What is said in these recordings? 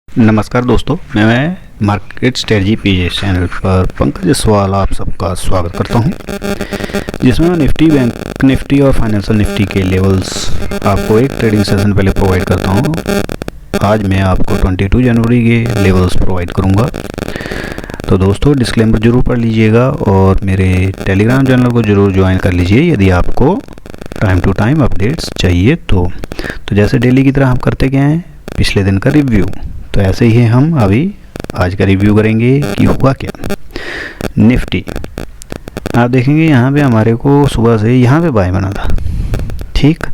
नमस्कार दोस्तों, मैं मार्केट स्ट्रेटजी पीजे चैनल पर पंकज जसवाल आप सबका स्वागत करता हूं, जिसमें मैं निफ्टी, बैंक निफ्टी और फाइनेंशियल निफ्टी के लेवल्स आपको एक ट्रेडिंग सेशन पहले प्रोवाइड करता हूं। आज मैं आपको 22 जनवरी के लेवल्स प्रोवाइड करूंगा। तो दोस्तों, डिस्क्लेमर ज़रूर पढ़ लीजिएगा और मेरे टेलीग्राम चैनल को ज़रूर ज्वाइन कर लीजिए यदि आपको टाइम टू टाइम अपडेट्स चाहिए। तो जैसे डेली की तरह हम करते गए हैं पिछले दिन का रिव्यू, तो ऐसे ही हम अभी आज का रिव्यू करेंगे कि हुआ क्या। निफ्टी आप देखेंगे यहाँ पे हमारे को सुबह से यहाँ पे बाय बना था। ठीक,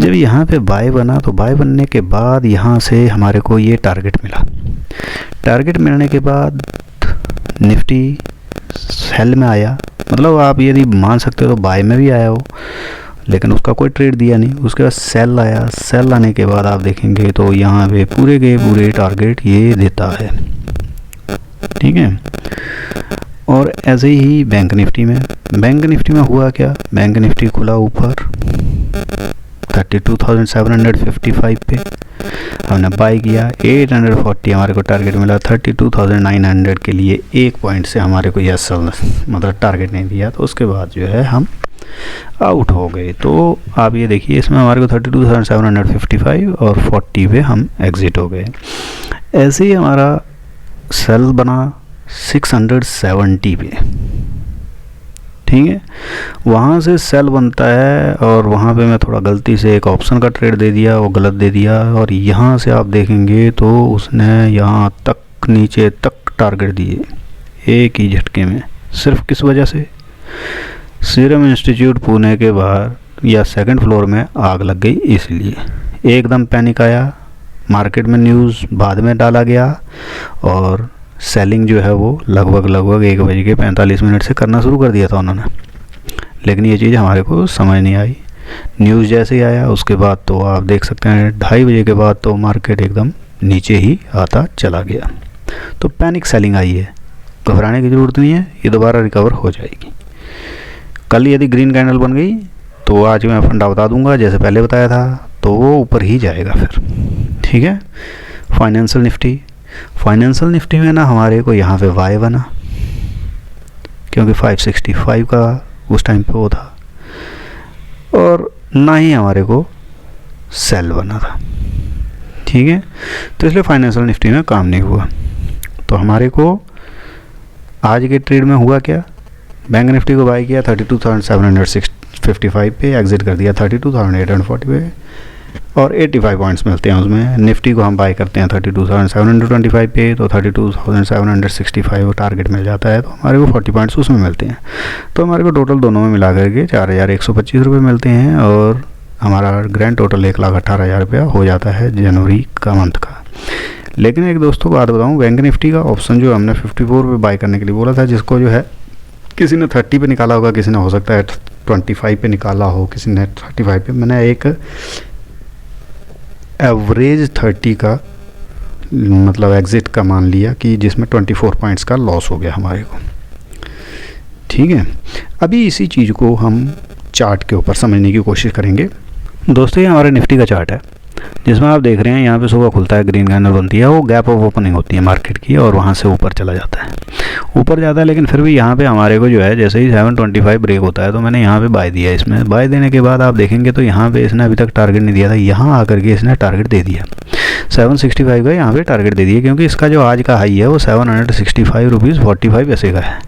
जब यहाँ पे बाय बना तो बाय बनने के बाद यहाँ से हमारे को ये टारगेट मिला। टारगेट मिलने के बाद निफ्टी सेल में आया, मतलब आप यदि मान सकते हो तो बाय में भी आया हो, लेकिन उसका कोई ट्रेड दिया नहीं। उसके बाद सेल आया। सेल आने के बाद आप देखेंगे तो यहाँ पे पूरे के पूरे टारगेट ये देता है। ठीक है, और ऐसे ही बैंक निफ्टी में हुआ क्या। बैंक निफ्टी खुला ऊपर 32,755 पे, हमने बाय किया 840, हमारे को टारगेट मिला 32,900 के लिए। एक पॉइंट से हमारे को यह सेल मतलब टारगेट नहीं दिया, तो उसके बाद जो है हम आउट हो गए। तो आप ये देखिए, इसमें हमारे को 32,755 और 40 पे हम एग्ज़िट हो गए। ऐसे ही हमारा सेल बना 670 पे। ठीक है, वहाँ से सेल बनता है और वहाँ पे मैं थोड़ा गलती से एक ऑप्शन का ट्रेड दे दिया, वो गलत दे दिया, और यहाँ से आप देखेंगे तो उसने यहाँ तक नीचे तक टारगेट दिए एक ही झटके में। सिर्फ किस वजह से, सीरम इंस्टीट्यूट पुणे के बाहर या सेकंड फ्लोर में आग लग गई, इसलिए एकदम पैनिक आया। मार्केट में न्यूज़ बाद में डाला गया और सेलिंग जो है वो लगभग 1:45 से करना शुरू कर दिया था उन्होंने, लेकिन ये चीज़ हमारे को समझ नहीं आई। न्यूज़ जैसे ही आया उसके बाद तो आप देख सकते हैं 2:30 बजे के बाद तो मार्केट एकदम नीचे ही आता चला गया। तो पैनिक सेलिंग आई है, घबराने की ज़रूरत नहीं है, ये दोबारा रिकवर हो जाएगी। कल यदि ग्रीन कैंडल बन गई तो आज मैं फंडा बता दूंगा, जैसे पहले बताया था, तो वो ऊपर ही जाएगा फिर। ठीक है, फाइनेंशियल निफ्टी में ना हमारे को यहाँ पे वाई बना, क्योंकि 565 का उस टाइम पे वो था, और ना ही हमारे को सेल बना था। ठीक है, तो इसलिए फाइनेंशियल निफ्टी में काम नहीं हुआ। तो हमारे को आज के ट्रेड में हुआ क्या, बैंक निफ्टी को बाय किया 32,755 पे, एग्जिट कर दिया 32,840 पे, और 85 पॉइंट्स मिलते हैं उसमें। निफ्टी को हम बाय करते हैं 32,725 पे, तो 32,765 टारगेट मिल जाता है, तो हमारे को 40 पॉइंट्स उसमें मिलते हैं। तो हमारे को टोटल दोनों में मिला करके 4,125 रुपये मिलते हैं, और हमारा ग्रैंड टोटल 1,18,000 रुपया हो जाता है जनवरी का मंथ का। लेकिन एक दोस्तों बात बताऊँ, बैंक निफ्टी का ऑप्शन जो हमने 54 पे बाय करने के लिए बोला था, जिसको जो है किसी ने 30 पे निकाला होगा, किसी ने हो सकता है 25 पे निकाला हो, किसी ने 35 पे, मैंने एक एवरेज 30 का मतलब एग्जिट का मान लिया, कि जिसमें 24 पॉइंट्स का लॉस हो गया हमारे को। ठीक है, अभी इसी चीज़ को हम चार्ट के ऊपर समझने की कोशिश करेंगे। दोस्तों, ये हमारे निफ्टी का चार्ट है, जिसमें आप देख रहे हैं यहाँ पे सुबह खुलता है, ग्रीन कैंडल बनती है, वो गैप ऑफ ओपनिंग होती है मार्केट की, और वहाँ से ऊपर चला जाता है, ऊपर जाता है। लेकिन फिर भी यहाँ पे हमारे को जो है, जैसे ही 725 ब्रेक होता है तो मैंने यहाँ पे बाय दिया। इसमें बाय देने के बाद आप देखेंगे तो यहाँ पे इसने अभी तक टारगेट नहीं दिया था, यहाँ आकर के इसने टारगेट दे दिया 765 का, यहाँ पे टारगेट दे दिया, क्योंकि इसका जो आज का हाई है वो 765 रुपीज़ 45 पैसे का है।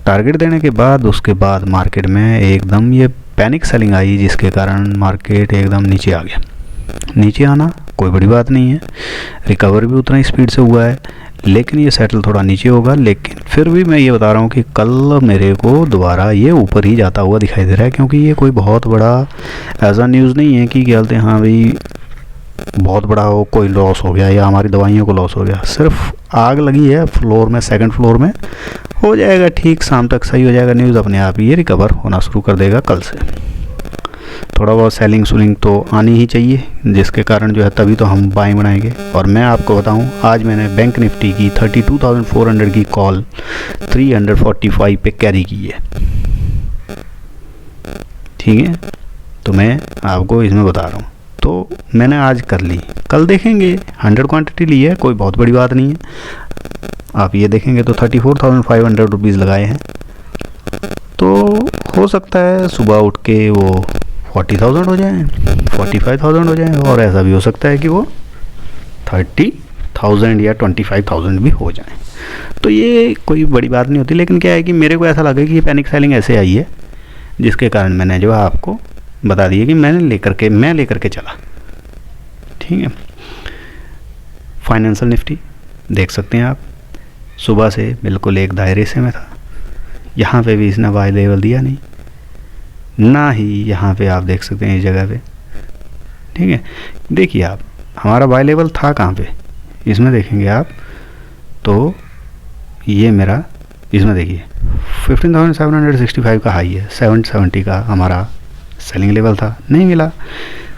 टारगेट देने के बाद उसके बाद मार्केट में एकदम ये पैनिक सेलिंग आई, जिसके कारण मार्केट एकदम नीचे आ गया। नीचे आना कोई बड़ी बात नहीं है, रिकवर भी उतना ही स्पीड से हुआ है, लेकिन ये सेटल थोड़ा नीचे होगा। लेकिन फिर भी मैं ये बता रहा हूँ कि कल मेरे को दोबारा ये ऊपर ही जाता हुआ दिखाई दे रहा है, क्योंकि ये कोई बहुत बड़ा ऐसा न्यूज़ नहीं है कि क्या बोलते हैं, हाँ भाई बहुत बड़ा हो, कोई लॉस हो गया या हमारी दवाइयों को लॉस हो गया। सिर्फ आग लगी है फ्लोर में, सेकंड फ्लोर में, हो जाएगा ठीक, शाम तक सही हो जाएगा। न्यूज़ अपने आप ही ये रिकवर होना शुरू कर देगा कल से। थोड़ा बहुत सेलिंग सुलिंग तो आनी ही चाहिए, जिसके कारण जो है तभी तो हम बाइंग बनाएंगे। और मैं आपको बताऊं, आज मैंने बैंक निफ्टी की 32,400 की कॉल 345 पे कैरी की है। ठीक है, तो मैं आपको इसमें बता रहा हूँ तो मैंने आज कर ली, कल देखेंगे 100 क्वांटिटी ली है, कोई बहुत बड़ी बात नहीं है। आप ये देखेंगे तो 34,500 रुपीज़ लगाए हैं, तो हो सकता है सुबह उठ के वो 40,000 हो जाए, 45,000 हो जाए, और ऐसा भी हो सकता है कि वो 30,000 या 25,000 भी हो जाए। तो ये कोई बड़ी बात नहीं होती, लेकिन क्या है कि मेरे को ऐसा लगा कि ये पैनिक सेलिंग ऐसे आई है, जिसके कारण मैंने जो है आपको बता दिया कि मैं लेकर के चला। ठीक है। फाइनेंशियल निफ्टी देख सकते हैं आप, सुबह से बिल्कुल एक दायरे से में था, यहाँ पे भी इसने बाय लेवल दिया नहीं, ना ही यहाँ पे आप देख सकते हैं इस जगह पे। ठीक है, देखिए आप, हमारा बाय लेवल था कहाँ पे, इसमें देखेंगे आप तो ये मेरा, इसमें देखिए 15,765 का हाई है, 770 का हमारा सेलिंग लेवल था, नहीं मिला।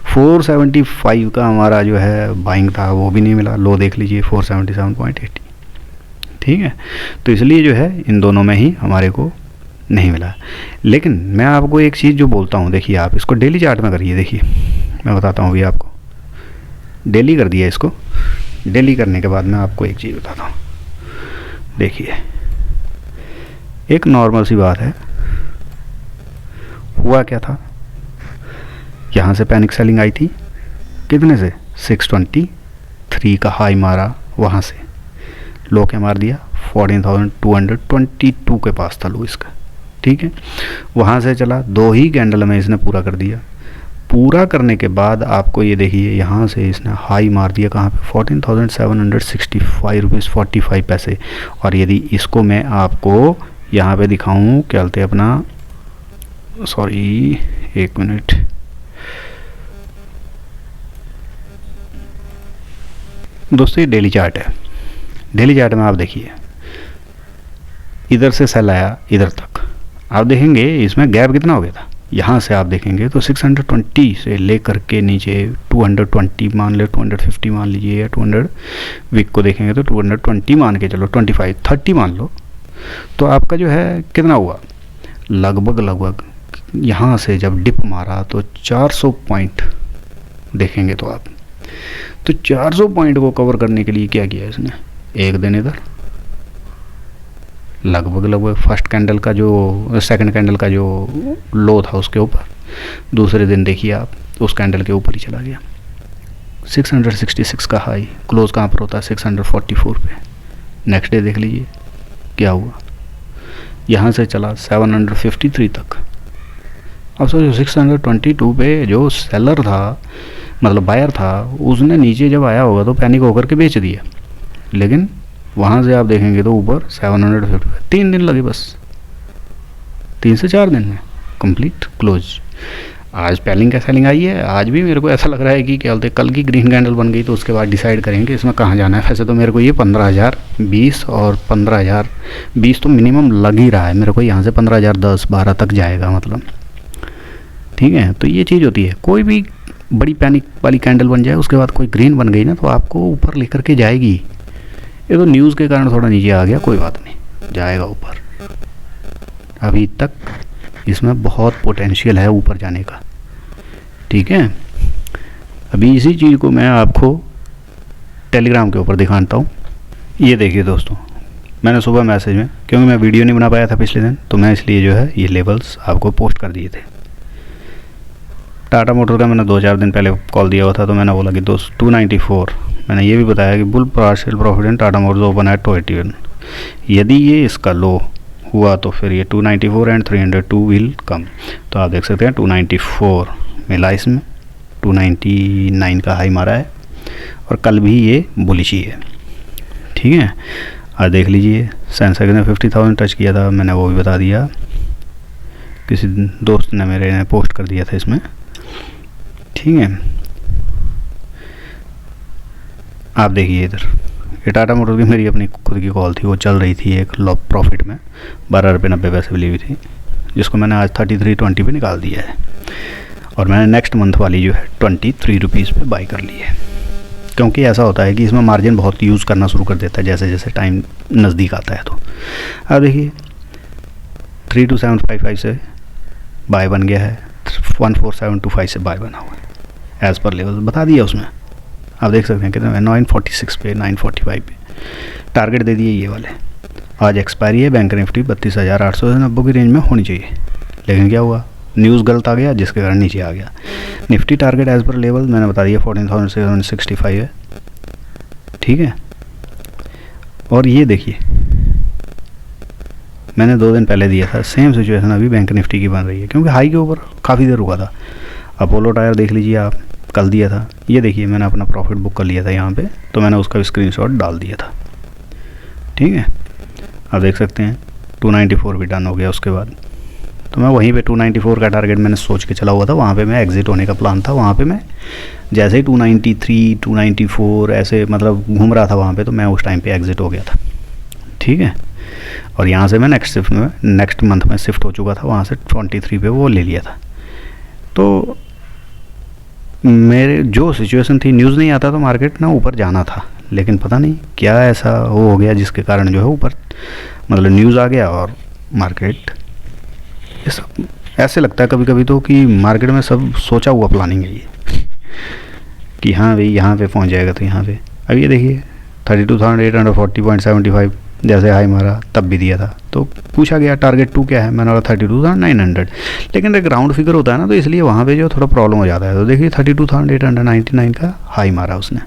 475 का हमारा जो है बाइंग था, वो भी नहीं मिला। लो देख लीजिए 477.80। ठीक है, तो इसलिए जो है इन दोनों में ही हमारे को नहीं मिला। लेकिन मैं आपको एक चीज़ जो बोलता हूँ, देखिए आप इसको डेली चार्ट में करिए। देखिए मैं बताता हूँ अभी आपको, डेली कर दिया इसको। डेली करने के बाद मैं आपको एक चीज़ बताता हूँ। देखिए एक नॉर्मल सी बात है, हुआ क्या था, यहाँ से पैनिक सेलिंग आई थी, कितने से 623 का हाई मारा, वहाँ से लो क्या मार दिया 14,222 के पास था लो इसका। ठीक है, वहाँ से चला, 2 ही कैंडल में इसने पूरा कर दिया। पूरा करने के बाद आपको ये देखिए यहाँ से इसने हाई मार दिया कहाँ पे 14,765 रुपीज़ 45 पैसे। और यदि इसको मैं आपको यहाँ पे दिखाऊं, क्या बोलते हैं अपना, सॉरी एक मिनट, दोस्तों ये डेली चार्ट है। डेली चार्ट में आप देखिए इधर से सेल आया इधर तक, आप देखेंगे इसमें गैप कितना हो गया था। यहाँ से आप देखेंगे तो 620 से लेकर के नीचे 220 मान ले, 250 मान लीजिए, या 200 वीक को देखेंगे तो 220 मान के चलो, 25 30 मान लो, तो आपका जो है कितना हुआ, लगभग यहाँ से जब डिप मारा तो 400 पॉइंट देखेंगे तो आप, तो 400 पॉइंट को कवर करने के लिए क्या किया इसने, एक दिन इधर लगभग फर्स्ट कैंडल का जो, सेकंड कैंडल का जो लो था उसके ऊपर, दूसरे दिन देखिए आप उस कैंडल के ऊपर ही चला गया। 666 का हाई, क्लोज कहाँ पर होता है 644 पे। नेक्स्ट डे देख लीजिए क्या हुआ, यहाँ से चला 753 तक। अब सोचो 622 पे जो सेलर था, मतलब बायर था, उसने नीचे जब आया होगा तो पैनिक होकर के बेच दिया, लेकिन वहाँ से आप देखेंगे तो ऊपर 750, 3 दिन लगे बस, 3 से 4 दिन में कंप्लीट क्लोज। आज पैलिंग का सेलिंग आई है, आज भी मेरे को ऐसा लग रहा है कि क्या बोलते हैं, कल की ग्रीन कैंडल बन गई तो उसके बाद डिसाइड करेंगे इसमें कहाँ जाना है। वैसे तो मेरे को ये 15,020 और 15,020 तो मिनिमम लग ही रहा है मेरे को, यहाँ से 15,010-12 तक जाएगा मतलब। ठीक है, तो ये चीज़ होती है, कोई भी बड़ी पैनिक वाली कैंडल बन जाए उसके बाद कोई ग्रीन बन गई ना तो आपको ऊपर लेकर के जाएगी। ये तो न्यूज़ के कारण थोड़ा नीचे आ गया, कोई बात नहीं, जाएगा ऊपर। अभी तक इसमें बहुत पोटेंशियल है ऊपर जाने का। ठीक है, अभी इसी चीज़ को मैं आपको टेलीग्राम के ऊपर दिखाता हूँ। ये देखिए दोस्तों, मैंने सुबह मैसेज में, क्योंकि मैं वीडियो नहीं बना पाया था पिछले दिन, तो मैं इसलिए जो है ये लेवल्स आपको पोस्ट कर दिए थे। टाटा मोटर का मैंने 2-4 दिन पहले कॉल दिया हुआ था, तो मैंने बोला कि दोस्त 294, मैंने ये भी बताया कि bull partial profit in Tata Motors open at 281। यदि ये इसका लो हुआ तो फिर ये 294 एंड 302 विल कम। तो आप देख सकते हैं 294 मिला, इसमें 299 का हाई मारा है, और कल भी ये बुलिश ही है। ठीक है, आज देख लीजिए सेंसेक्स ने 50,000 टच किया था, मैंने वो भी बता दिया, किसी दोस्त ने मेरे ने पोस्ट कर दिया था इसमें। ठीक है, आप देखिए इधर ये टाटा मोटर की मेरी अपनी खुद की कॉल थी, वो चल रही थी एक लॉ प्रॉफिट में 12.90 मिली हुई थी, जिसको मैंने आज 33.20 पे निकाल दिया है, और मैंने नेक्स्ट मंथ वाली जो है 23 रुपीज़ पे बाई कर ली है। क्योंकि ऐसा होता है कि इसमें मार्जिन बहुत यूज़ करना शुरू कर देता है जैसे जैसे टाइम नज़दीक आता है। तो अब देखिए 32,755 से बाय बन गया है, 14,725 से बाय बना हुआ है। एज़ पर लेवल बता दिया उसमें, आप देख सकते हैं कितना 946 पे 945 पे टारगेट दे दिए ये वाले। आज एक्सपायरी है, बैंक निफ्टी 32,800 से 90 की रेंज में होनी चाहिए, लेकिन क्या हुआ, न्यूज़ गलत आ गया जिसके कारण नीचे आ गया। Nifty target as per level मैंने बता दिया 14,665 है, ठीक है। और ये देखिए मैंने 2 दिन पहले दिया था, सेम सिचुएशन अभी बैंक निफ्टी की बन रही है, क्योंकि हाई के ऊपर काफ़ी देर रुका था। अपोलो टायर देख लीजिए आप, कल दिया था, ये देखिए मैंने अपना प्रॉफिट बुक कर लिया था यहाँ पे, तो मैंने उसका स्क्रीनशॉट डाल दिया था, ठीक है। आप देख सकते हैं 294 भी डन हो गया उसके बाद, तो मैं वहीं पे 294 का टारगेट मैंने सोच के चला हुआ था, वहाँ पे मैं एग्ज़िट होने का प्लान था। वहाँ पे मैं जैसे ही 293 294 ऐसे मतलब घूम रहा था वहाँ पे, तो मैं उस टाइम पे एग्ज़िट हो गया था, ठीक है। और यहाँ से मैं नेक्स्ट मंथ में शिफ्ट हो चुका था, वहाँ से 23 पे वो ले लिया था। तो मेरे जो सिचुएशन थी, न्यूज़ नहीं आता तो मार्केट ना ऊपर जाना था, लेकिन पता नहीं क्या ऐसा हो गया जिसके कारण जो है ऊपर मतलब न्यूज़ आ गया और मार्केट ये सब ऐसे लगता है कभी कभी तो कि मार्केट में सब सोचा हुआ प्लानिंग है ये कि हाँ भाई यहाँ पे पहुँच जाएगा। तो यहाँ पे अब ये देखिए 32,840.75 जैसे हाई मारा तब भी दिया था, तो पूछा गया टारगेट 2 क्या है, मैंने बोला 32,900, लेकिन एक राउंड फिगर होता है ना, तो इसलिए वहाँ पे जो थोड़ा प्रॉब्लम हो जाता है। तो देखिए 32,899 का हाई मारा उसने,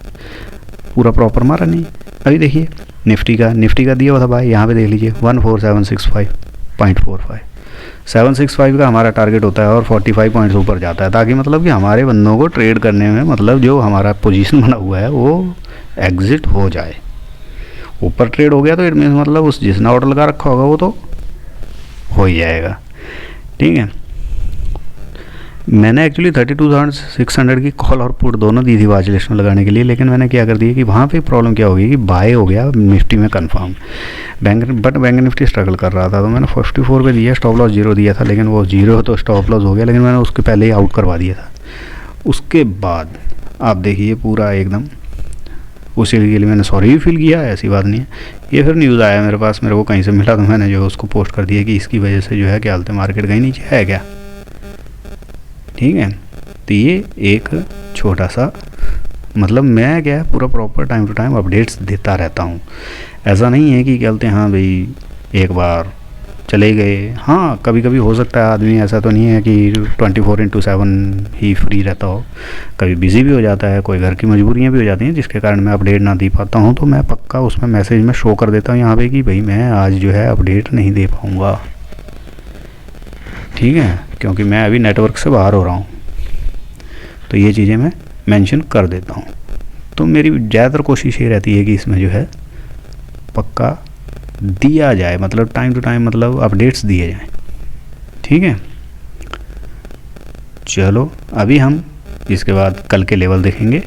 पूरा प्रॉपर मारा नहीं। अभी देखिए निफ्टी का दिया हुआ था भाई, यहाँ पे देख लीजिए 14765.45 765 का हमारा टारगेट होता है और 45 पॉइंट्स ऊपर जाता है, ताकि मतलब कि हमारे बंदों को ट्रेड करने में मतलब जो हमारा पोजीशन बना हुआ है वो एग्जिट हो जाए। ऊपर ट्रेड हो गया तो इट मीन्स मतलब उस जिसने ऑर्डर लगा रखा होगा वो तो हो ही जाएगा, ठीक है। मैंने एक्चुअली 32,600 की कॉल और पुट दोनों दी थी वाच लिस्ट में लगाने के लिए, लेकिन मैंने क्या कर दिया कि वहाँ पे प्रॉब्लम क्या होगी कि बाय हो गया निफ्टी में कंफर्म, बैंक निफ्टी स्ट्रगल कर रहा था, तो मैंने 54 पे दिया, स्टॉप लॉस 0 दिया था, लेकिन वो 0 तो स्टॉप लॉस हो गया, लेकिन मैंने उसके पहले ही आउट करवा दिया था। उसके बाद आप देखिए पूरा एकदम उसी के लिए मैंने सॉरी भी फील किया, ऐसी बात नहीं है। ये फिर न्यूज़ आया मेरे पास, मेरे को कहीं से मिला, तो मैंने जो उसको पोस्ट कर दिया कि इसकी वजह से जो है क्या हालत है, मार्केट कहीं नीचे है क्या, ठीक है। तो ये एक छोटा सा मतलब मैं क्या पूरा proper time to time updates देता रहता हूँ। ऐसा नहीं है कि क्या बोलते हैं हाँ भाई एक बार चले गए, हाँ कभी कभी हो सकता है आदमी, ऐसा तो नहीं है कि 24/7 ही फ्री रहता हो, कभी बिज़ी भी हो जाता है, कोई घर की मजबूरियाँ भी हो जाती हैं जिसके कारण मैं अपडेट ना दे पाता हूँ, तो मैं पक्का उसमें मैसेज में शो कर देता हूँ यहाँ पे कि भाई मैं आज जो है अपडेट नहीं दे पाऊँगा, ठीक है, क्योंकि मैं अभी नेटवर्क से बाहर हो रहा हूँ, तो ये चीज़ें मैं मेंशन कर देता हूँ। तो मेरी ज़्यादातर कोशिश ये रहती है कि इसमें जो है पक्का दिया जाए, मतलब टाइम टू टाइम मतलब अपडेट्स दिए जाएं, ठीक है। चलो अभी हम इसके बाद कल के लेवल देखेंगे।